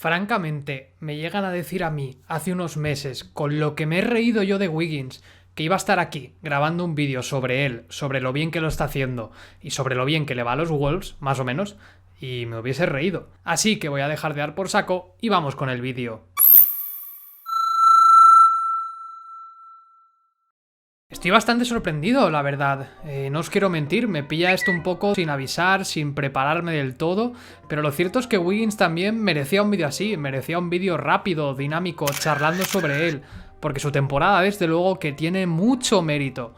Francamente, me llegan a decir a mí, hace unos meses, con lo que me he reído yo de Wiggins, que iba a estar aquí grabando un vídeo sobre él, sobre lo bien que lo está haciendo y sobre lo bien que le va a los Wolves, más o menos, y me hubiese reído. Así que voy a dejar de dar por saco y vamos con el vídeo. Estoy bastante sorprendido, la verdad. No os quiero mentir, me pilla esto un poco sin avisar, sin prepararme del todo, pero lo cierto es que Wiggins también merecía un vídeo así, merecía un vídeo rápido, dinámico, charlando sobre él, porque su temporada desde luego que tiene mucho mérito.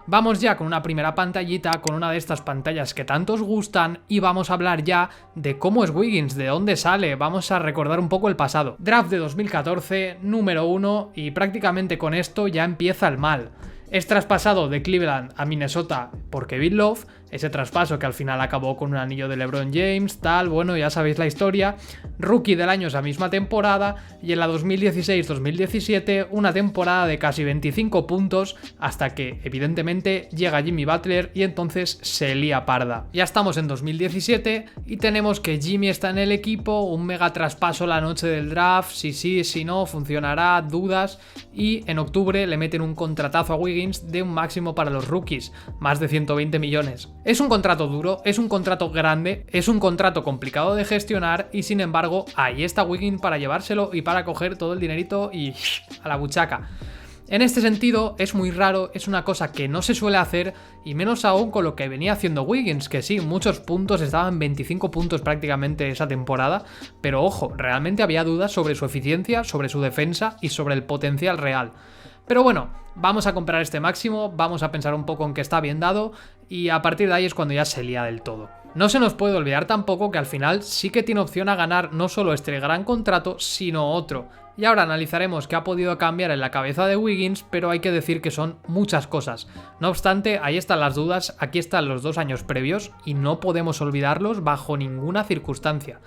Vamos ya con una primera pantallita, con una de estas pantallas que tanto os gustan, y vamos a hablar ya de cómo es Wiggins, de dónde sale, vamos a recordar un poco el pasado. Draft de 2014, número 1, y prácticamente con esto ya empieza el mal. Es traspasado de Cleveland a Minnesota por Kevin Love, ese traspaso que al final acabó con un anillo de LeBron James, tal, bueno, ya sabéis la historia. Rookie del año esa misma temporada, y en la 2016-2017 una temporada de casi 25 puntos hasta que evidentemente llega Jimmy Butler y entonces se lía parda. Ya estamos en 2017 y tenemos que Jimmy está en el equipo, un mega traspaso la noche del draft, si sí, si no, funcionará, dudas, y en octubre le meten un contratazo a Wiggins de un máximo para los rookies, más de 120 millones. Es un contrato duro, es un contrato grande, es un contrato complicado de gestionar y sin embargo ahí está Wiggins para llevárselo y para coger todo el dinerito y a la buchaca. En este sentido es muy raro, es una cosa que no se suele hacer y menos aún con lo que venía haciendo Wiggins, que sí, muchos puntos, estaban 25 puntos prácticamente esa temporada, pero ojo, realmente había dudas sobre su eficiencia, sobre su defensa y sobre el potencial real. Pero bueno, vamos a comprar este máximo, vamos a pensar un poco en que está bien dado y a partir de ahí es cuando ya se lía del todo. No se nos puede olvidar tampoco que al final sí que tiene opción a ganar no solo este gran contrato, sino otro. Y ahora analizaremos qué ha podido cambiar en la cabeza de Wiggins, pero hay que decir que son muchas cosas. No obstante, ahí están las dudas, aquí están los 2 años previos y no podemos olvidarlos bajo ninguna circunstancia.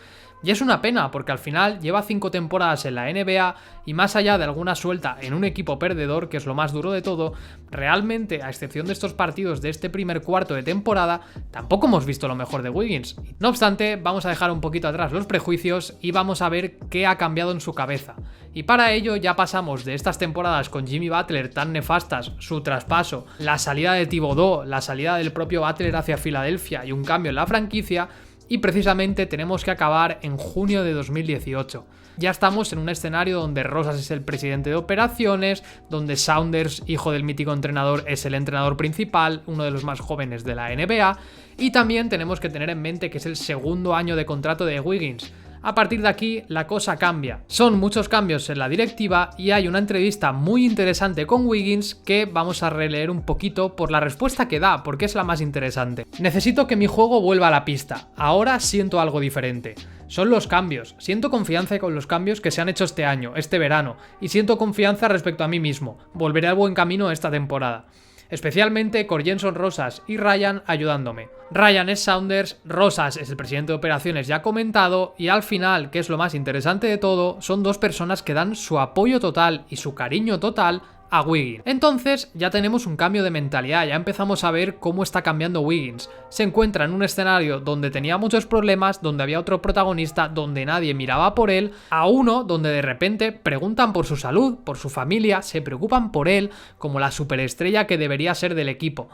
Y es una pena porque al final lleva 5 temporadas en la NBA y más allá de alguna suelta en un equipo perdedor, que es lo más duro de todo, realmente a excepción de estos partidos de este primer cuarto de temporada, tampoco hemos visto lo mejor de Wiggins. No obstante, vamos a dejar un poquito atrás los prejuicios y vamos a ver qué ha cambiado en su cabeza. Y para ello ya pasamos de estas temporadas con Jimmy Butler tan nefastas, su traspaso, la salida de Thibodeau, la salida del propio Butler hacia Filadelfia y un cambio en la franquicia, y precisamente tenemos que acabar en junio de 2018. Ya estamos en un escenario donde Rosas es el presidente de operaciones, donde Saunders, hijo del mítico entrenador, es el entrenador principal, uno de los más jóvenes de la NBA, y también tenemos que tener en mente que es el segundo año de contrato de Wiggins. A partir de aquí la cosa cambia. Son muchos cambios en la directiva y hay una entrevista muy interesante con Wiggins que vamos a releer un poquito por la respuesta que da, porque es la más interesante. Necesito que mi juego vuelva a la pista. Ahora siento algo diferente. Son los cambios. Siento confianza con los cambios que se han hecho este año, este verano, y siento confianza respecto a mí mismo. Volveré al buen camino esta temporada. Especialmente con Jenson Rosas y Ryan ayudándome. Ryan es Saunders, Rosas es el presidente de operaciones ya comentado y al final, que es lo más interesante de todo, son 2 personas que dan su apoyo total y su cariño total a Wiggins. Entonces ya tenemos un cambio de mentalidad, ya empezamos a ver cómo está cambiando Wiggins. Se encuentra en un escenario donde tenía muchos problemas, donde había otro protagonista, donde nadie miraba por él, a uno donde de repente preguntan por su salud, por su familia, se preocupan por él como la superestrella que debería ser del equipo.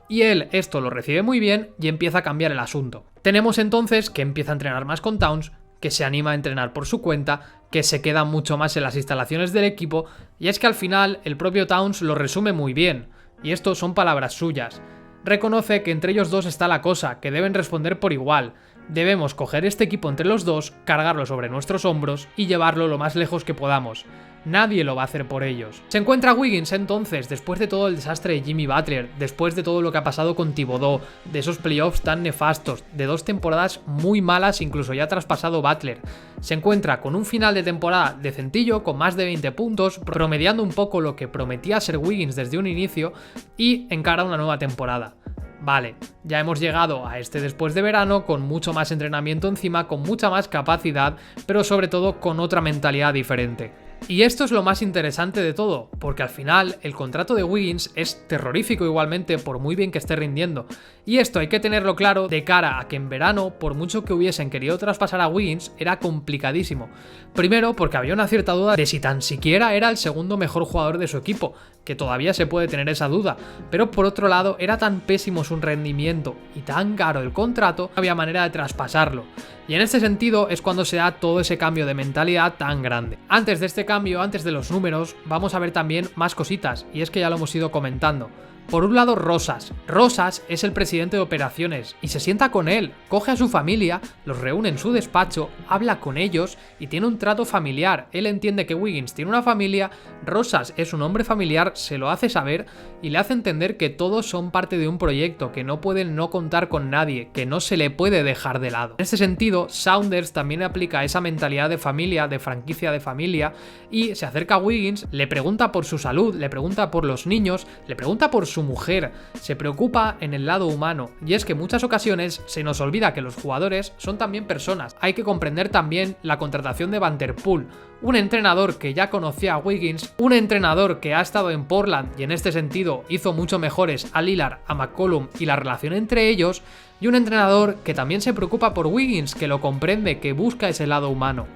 Y él esto lo recibe muy bien y empieza a cambiar el asunto. Tenemos entonces que empieza a entrenar más con Towns, que se anima a entrenar por su cuenta, que se queda mucho más en las instalaciones del equipo, y es que al final el propio Towns lo resume muy bien, y esto son palabras suyas. Reconoce que entre ellos dos está la cosa, que deben responder por igual. Debemos coger este equipo entre los dos, cargarlo sobre nuestros hombros y llevarlo lo más lejos que podamos. Nadie lo va a hacer por ellos. Se encuentra Wiggins entonces, después de todo el desastre de Jimmy Butler, después de todo lo que ha pasado con Thibodeau, de esos playoffs tan nefastos, de 2 temporadas muy malas, incluso ya traspasado Butler. Se encuentra con un final de temporada decentillo, con más de 20 puntos, promediando un poco lo que prometía ser Wiggins desde un inicio, y encara una nueva temporada. Vale, ya hemos llegado a este después de verano con mucho más entrenamiento encima, con mucha más capacidad, pero sobre todo con otra mentalidad diferente. Y esto es lo más interesante de todo, porque al final el contrato de Wiggins es terrorífico igualmente por muy bien que esté rindiendo. Y esto hay que tenerlo claro de cara a que en verano, por mucho que hubiesen querido traspasar a Wiggins, era complicadísimo. Primero porque había una cierta duda de si tan siquiera era el segundo mejor jugador de su equipo, que todavía se puede tener esa duda, pero por otro lado era tan pésimo su rendimiento y tan caro el contrato, no había manera de traspasarlo. Y en este sentido es cuando se da todo ese cambio de mentalidad tan grande. Antes de este cambio, antes de los números, vamos a ver también más cositas, y es que ya lo hemos ido comentando. Por un lado, Rosas. Rosas es el presidente de operaciones y se sienta con él, coge a su familia, los reúne en su despacho, habla con ellos y tiene un trato familiar. Él entiende que Wiggins tiene una familia, Rosas es un hombre familiar, se lo hace saber y le hace entender que todos son parte de un proyecto, que no pueden no contar con nadie, que no se le puede dejar de lado. En este sentido, Saunders también aplica esa mentalidad de familia, de franquicia de familia, y se acerca a Wiggins, le pregunta por su salud, le pregunta por los niños, le pregunta por su mujer, se preocupa en el lado humano. Y es que en muchas ocasiones se nos olvida que los jugadores son también personas. Hay que comprender también la contratación de Van Der Poel, un entrenador que ya conocía a Wiggins, un entrenador que ha estado en Portland y en este sentido hizo mucho mejores a Lillard, a McCollum y la relación entre ellos, y un entrenador que también se preocupa por Wiggins, que lo comprende, que busca ese lado humano.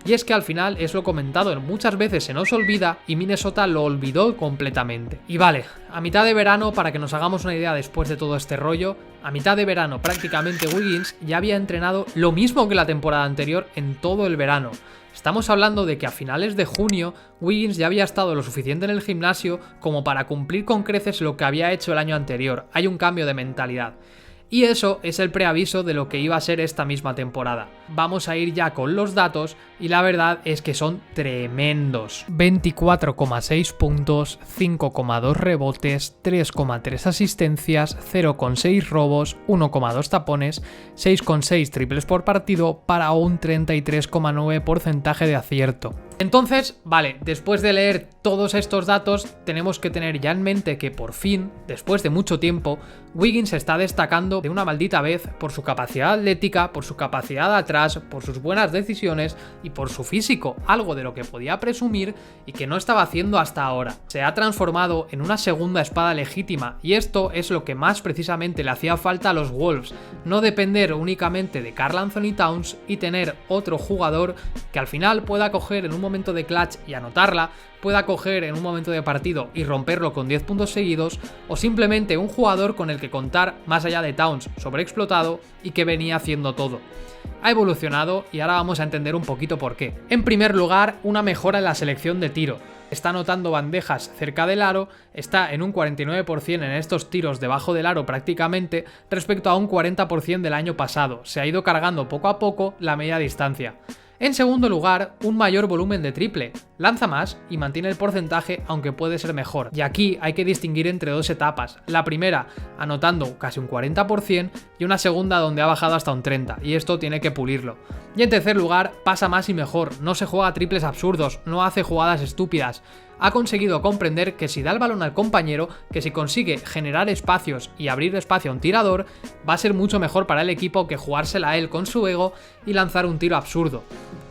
Y es que al final es lo comentado, muchas veces se nos olvida y Minnesota lo olvidó completamente. Y vale, a mitad de verano, para que nos hagamos una idea después de todo este rollo, a mitad de verano prácticamente Wiggins ya había entrenado lo mismo que la temporada anterior en todo el verano. Estamos hablando de que a finales de junio Wiggins ya había estado lo suficiente en el gimnasio como para cumplir con creces lo que había hecho el año anterior. Hay un cambio de mentalidad. Y eso es el preaviso de lo que iba a ser esta misma temporada. Vamos a ir ya con los datos y la verdad es que son tremendos. 24,6 puntos, 5,2 rebotes, 3,3 asistencias, 0,6 robos, 1,2 tapones, 6,6 triples por partido para un 33,9% de acierto. Entonces, vale, después de leer todos estos datos, tenemos que tener ya en mente que por fin, después de mucho tiempo, Wiggins está destacando de una maldita vez por su capacidad atlética, por su capacidad atrás, por sus buenas decisiones y por su físico, algo de lo que podía presumir y que no estaba haciendo hasta ahora. Se ha transformado en una segunda espada legítima y esto es lo que más precisamente le hacía falta a los Wolves, no depender únicamente de Karl Anthony Towns y tener otro jugador que al final pueda coger en un momento de clutch y anotarla, pueda coger en un momento de partido y romperlo con 10 puntos seguidos, o simplemente un jugador con el que contar más allá de Towns sobreexplotado y que venía haciendo todo. Ha evolucionado y ahora vamos a entender un poquito por qué. En primer lugar, una mejora en la selección de tiro. Está anotando bandejas cerca del aro, está en un 49% en estos tiros debajo del aro prácticamente, respecto a un 40% del año pasado. Se ha ido cargando poco a poco la media distancia. En segundo lugar, un mayor volumen de triple. Lanza más y mantiene el porcentaje, aunque puede ser mejor. Y aquí hay que distinguir entre dos etapas. La primera, anotando casi un 40%, y una segunda donde ha bajado hasta un 30%, y esto tiene que pulirlo. Y en tercer lugar, pasa más y mejor. No se juega triples absurdos, no hace jugadas estúpidas. Ha conseguido comprender que si da el balón al compañero, que si consigue generar espacios y abrir espacio a un tirador, va a ser mucho mejor para el equipo que jugársela a él con su ego y lanzar un tiro absurdo.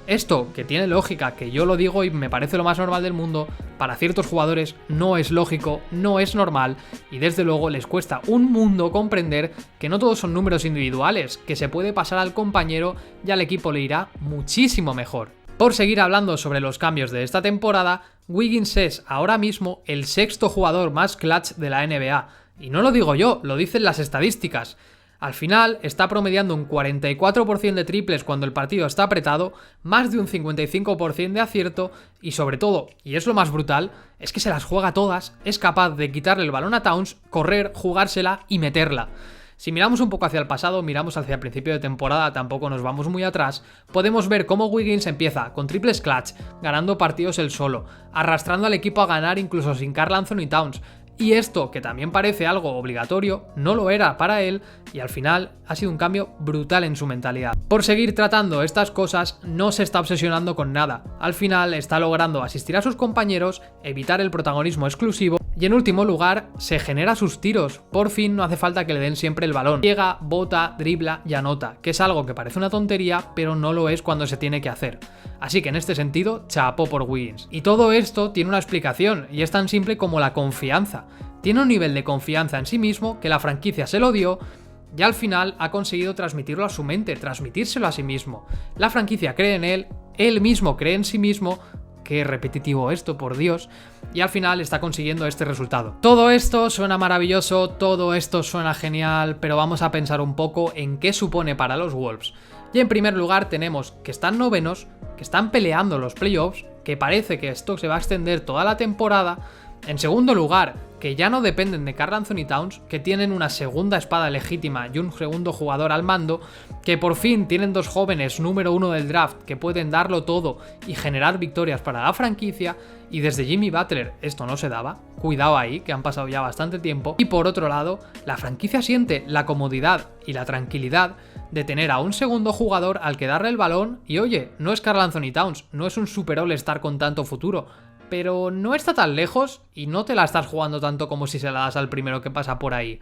Esto, que tiene lógica, que yo lo digo y me parece lo más normal del mundo, para ciertos jugadores no es lógico, no es normal y desde luego les cuesta un mundo comprender que no todos son números individuales, que se puede pasar al compañero y al equipo le irá muchísimo mejor. Por seguir hablando sobre los cambios de esta temporada, Wiggins es ahora mismo el sexto jugador más clutch de la NBA. Y no lo digo yo, lo dicen las estadísticas. Al final está promediando un 44% de triples cuando el partido está apretado, más de un 55% de acierto y sobre todo, y es lo más brutal, es que se las juega todas, es capaz de quitarle el balón a Towns, correr, jugársela y meterla. Si miramos un poco hacia el pasado, miramos hacia el principio de temporada, tampoco nos vamos muy atrás, podemos ver cómo Wiggins empieza con triples clutch, ganando partidos él solo, arrastrando al equipo a ganar incluso sin Karl Anthony Towns. Y esto, que también parece algo obligatorio, no lo era para él y al final ha sido un cambio brutal en su mentalidad. Por seguir tratando estas cosas, no se está obsesionando con nada. Al final está logrando asistir a sus compañeros, evitar el protagonismo exclusivo Y en último lugar, se genera sus tiros. Por fin no hace falta que le den siempre el balón. Llega, bota, dribla y anota, que es algo que parece una tontería, pero no lo es cuando se tiene que hacer. Así que en este sentido, chapó por Wiggins. Y todo esto tiene una explicación, y es tan simple como la confianza. Tiene un nivel de confianza en sí mismo que la franquicia se lo dio, y al final ha conseguido transmitirlo a su mente, transmitírselo a sí mismo. La franquicia cree en él mismo cree en sí mismo. Qué repetitivo esto, por Dios. Y al final está consiguiendo este resultado. Todo esto suena maravilloso, todo esto suena genial, pero vamos a pensar un poco en qué supone para los Wolves. Y en primer lugar tenemos que están novenos, que están peleando los playoffs, que parece que esto se va a extender toda la temporada. En segundo lugar, que ya no dependen de Karl Anthony Towns, que tienen una segunda espada legítima y un segundo jugador al mando, que por fin tienen dos jóvenes número 1 del draft que pueden darlo todo y generar victorias para la franquicia, y desde Jimmy Butler esto no se daba, cuidado ahí, que han pasado ya bastante tiempo, y por otro lado, la franquicia siente la comodidad y la tranquilidad de tener a un segundo jugador al que darle el balón, y oye, no es Karl Anthony Towns, no es un super all-star con tanto futuro, pero no está tan lejos y no te la estás jugando tanto como si se la das al primero que pasa por ahí.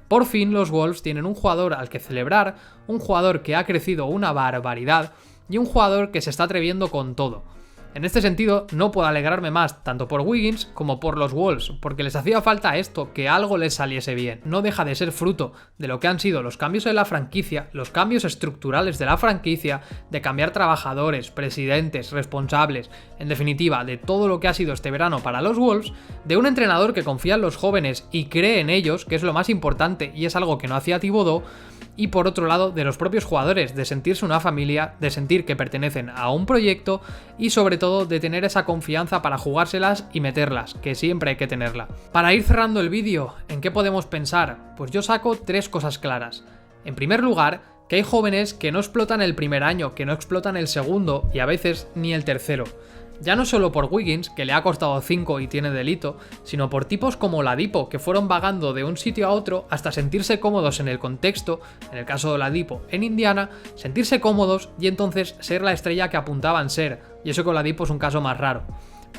Por fin los Wolves tienen un jugador al que celebrar, un jugador que ha crecido una barbaridad y un jugador que se está atreviendo con todo. En este sentido, no puedo alegrarme más tanto por Wiggins como por los Wolves, porque les hacía falta esto, que algo les saliese bien. No deja de ser fruto de lo que han sido los cambios en la franquicia, los cambios estructurales de la franquicia, de cambiar trabajadores, presidentes, responsables, en definitiva, de todo lo que ha sido este verano para los Wolves, de un entrenador que confía en los jóvenes y cree en ellos, que es lo más importante y es algo que no hacía Thibodeau, y por otro lado de los propios jugadores, de sentirse una familia, de sentir que pertenecen a un proyecto y sobre todo de tener esa confianza para jugárselas y meterlas, que siempre hay que tenerla. Para ir cerrando el vídeo, ¿en qué podemos pensar? Pues yo saco tres cosas claras. En primer lugar, que hay jóvenes que no explotan el primer año, que no explotan el segundo y a veces ni el tercero. Ya no solo por Wiggins, que le ha costado 5 y tiene delito, sino por tipos como Oladipo, que fueron vagando de un sitio a otro hasta sentirse cómodos en el contexto, en el caso de Oladipo en Indiana, sentirse cómodos y entonces ser la estrella que apuntaban ser, y eso que Oladipo es un caso más raro.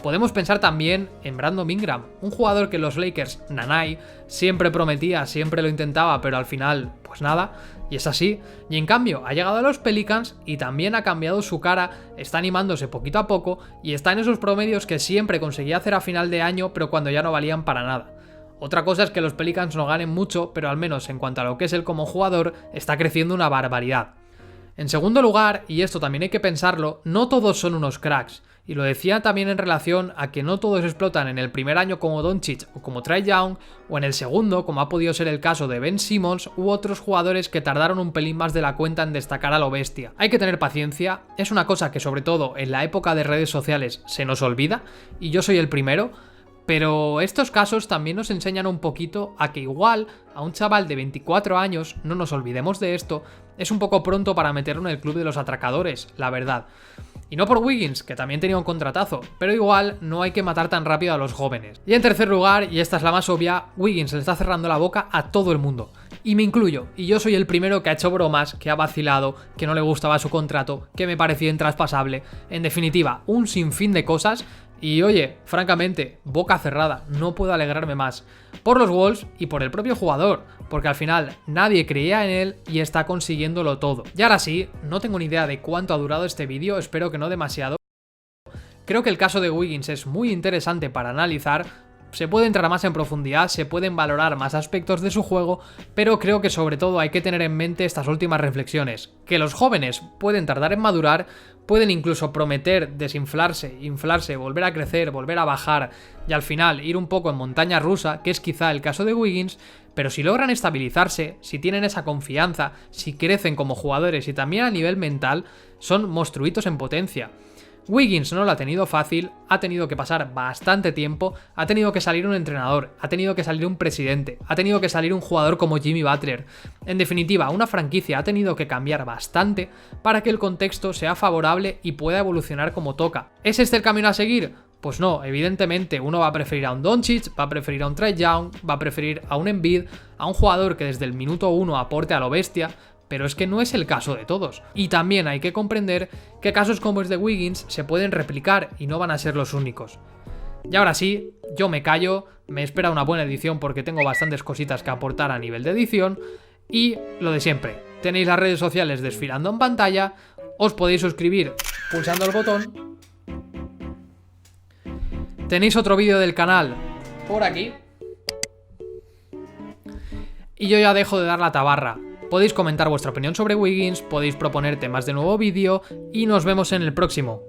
Podemos pensar también en Brandon Ingram, un jugador que los Lakers, nanay, siempre prometía, siempre lo intentaba, pero al final, pues nada, y es así. Y en cambio, ha llegado a los Pelicans y también ha cambiado su cara, está animándose poquito a poco y está en esos promedios que siempre conseguía hacer a final de año, pero cuando ya no valían para nada. Otra cosa es que los Pelicans no ganen mucho, pero al menos en cuanto a lo que es él como jugador, está creciendo una barbaridad. En segundo lugar, y esto también hay que pensarlo, no todos son unos cracks. Y lo decía también en relación a que no todos explotan en el primer año como Doncic o como Trae Young, o en el segundo, como ha podido ser el caso de Ben Simmons u otros jugadores que tardaron un pelín más de la cuenta en destacar a lo bestia. Hay que tener paciencia, es una cosa que sobre todo en la época de redes sociales se nos olvida, y yo soy el primero, pero estos casos también nos enseñan un poquito a que igual a un chaval de 24 años, no nos olvidemos de esto, es un poco pronto para meterlo en el club de los atracadores, la verdad. Y no por Wiggins, que también tenía un contratazo, pero igual no hay que matar tan rápido a los jóvenes. Y en tercer lugar, y esta es la más obvia, Wiggins le está cerrando la boca a todo el mundo. Y me incluyo, y yo soy el primero que ha hecho bromas, que ha vacilado, que no le gustaba su contrato, que me parecía intraspasable, en definitiva, un sinfín de cosas. Y oye, francamente, boca cerrada, no puedo alegrarme más. Por los Wolves y por el propio jugador, porque al final nadie creía en él y está consiguiéndolo todo. Y ahora sí, no tengo ni idea de cuánto ha durado este vídeo, espero que no demasiado. Creo que el caso de Wiggins es muy interesante para analizar. Se puede entrar más en profundidad, se pueden valorar más aspectos de su juego, pero creo que sobre todo hay que tener en mente estas últimas reflexiones, que los jóvenes pueden tardar en madurar, pueden incluso prometer desinflarse, inflarse, volver a crecer, volver a bajar y al final ir un poco en montaña rusa, que es quizá el caso de Wiggins, pero si logran estabilizarse, si tienen esa confianza, si crecen como jugadores y también a nivel mental, son monstruitos en potencia. Wiggins no lo ha tenido fácil, ha tenido que pasar bastante tiempo, ha tenido que salir un entrenador, ha tenido que salir un presidente, ha tenido que salir un jugador como Jimmy Butler. En definitiva, una franquicia ha tenido que cambiar bastante para que el contexto sea favorable y pueda evolucionar como toca. ¿Es este el camino a seguir? Pues no, evidentemente uno va a preferir a un Doncic, va a preferir a un Trae Young, va a preferir a un Embiid, a un jugador que desde el minuto 1 aporte a lo bestia, pero es que no es el caso de todos. Y también hay que comprender que casos como el de Wiggins se pueden replicar y no van a ser los únicos. Y ahora sí, yo me callo, me espera una buena edición porque tengo bastantes cositas que aportar a nivel de edición. Y lo de siempre, tenéis las redes sociales desfilando en pantalla, os podéis suscribir pulsando el botón. Tenéis otro vídeo del canal por aquí. Y yo ya dejo de dar la tabarra. Podéis comentar vuestra opinión sobre Wiggins, podéis proponer temas de nuevo vídeo y nos vemos en el próximo.